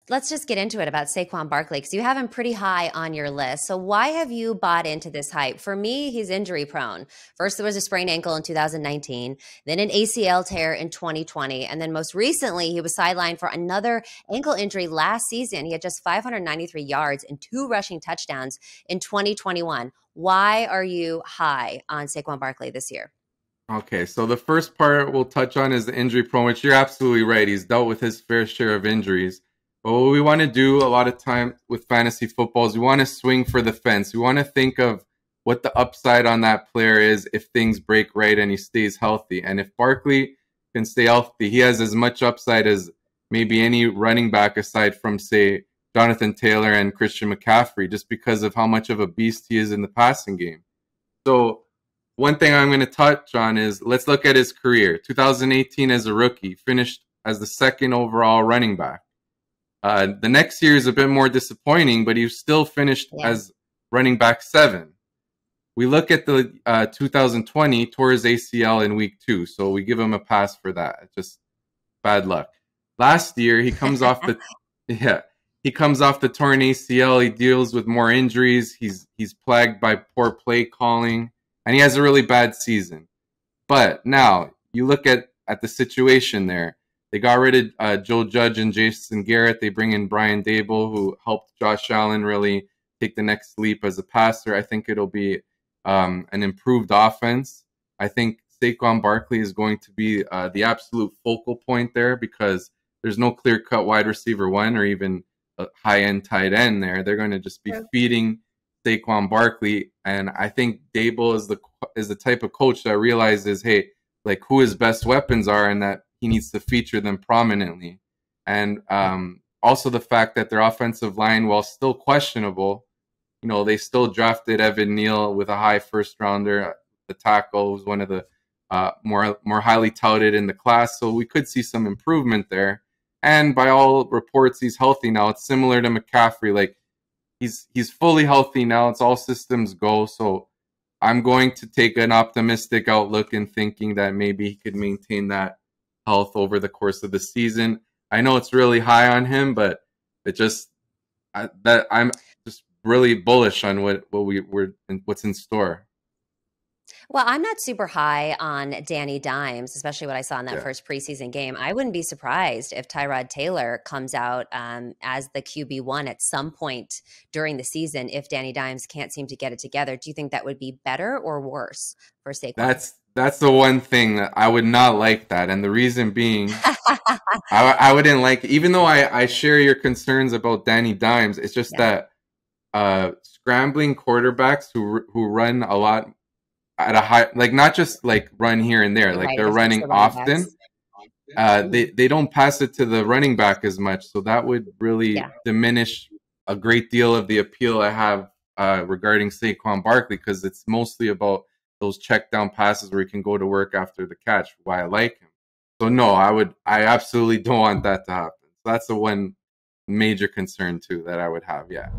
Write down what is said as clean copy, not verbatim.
let's just get into it about Saquon Barkley because you have him pretty high on your list. So why have you bought into this hype? For me, he's injury prone. First, there was a sprained ankle in 2019, then an ACL tear in 2020, and then most recently, he was sidelined for another ankle injury last season. He had just 593 yards and 2 rushing touchdowns in 2021. Why are you high on Saquon Barkley this year? Okay, so the first part we'll touch on is the injury prone, which you're absolutely right. He's dealt with his fair share of injuries. But what we want to do a lot of time with fantasy football is we want to swing for the fence. We want to think of what the upside on that player is if things break right and he stays healthy. And if Barkley can stay healthy, he has as much upside as maybe any running back aside from, say, Jonathan Taylor and Christian McCaffrey, just because of how much of a beast he is in the passing game. So one thing I'm going to touch on is let's look at his career. 2018 as a rookie, finished as the second overall running back. The next year is a bit more disappointing, but he still finished as running back 7. We look at the 2020, tore his ACL in week 2, so we give him a pass for that. Just bad luck. Last year, he comes off the he comes off the torn ACL. He deals with more injuries. He's plagued by poor play calling, and he has a really bad season. But now you look at the situation there. They got rid of Joe Judge and Jason Garrett. They bring in Brian Dable, who helped Josh Allen really take the next leap as a passer. I think it'll be an improved offense. I think Saquon Barkley is going to be the absolute focal point there because there's no clear-cut wide receiver 1 or even a high-end tight end there. They're going to just be feeding Saquon Barkley, and I think Dable is the type of coach that realizes, hey, like who his best weapons are, and that he needs to feature them prominently. And also the fact that their offensive line, while still questionable, you know, they still drafted Evan Neal with a high first rounder. The tackle was one of the more highly touted in the class, so we could see some improvement there. And by all reports, he's healthy now. It's similar to McCaffrey, like he's fully healthy now. It's all systems go. So I'm going to take an optimistic outlook in thinking that maybe he could maintain that health over the course of the season. I know it's really high on him, but I'm just really bullish on what's in store. Well, I'm not super high on Danny Dimes, especially what I saw in that first preseason game. I wouldn't be surprised if Tyrod Taylor comes out as the QB1 at some point during the season if Danny Dimes can't seem to get it together. Do you think that would be better or worse for Saquon? That's the one thing that I would not like that. And the reason being, I wouldn't like, even though I share your concerns about Danny Dimes, it's just that scrambling quarterbacks who run a lot at a high, like not just like run here and there, like they're running often. They don't pass it to the running back as much, so that would really diminish a great deal of the appeal I have regarding Saquon Barkley, because it's mostly about those check down passes where he can go to work after the catch. Why I like him. So no, I absolutely don't want that to happen. So that's the one major concern too that I would have. Yeah.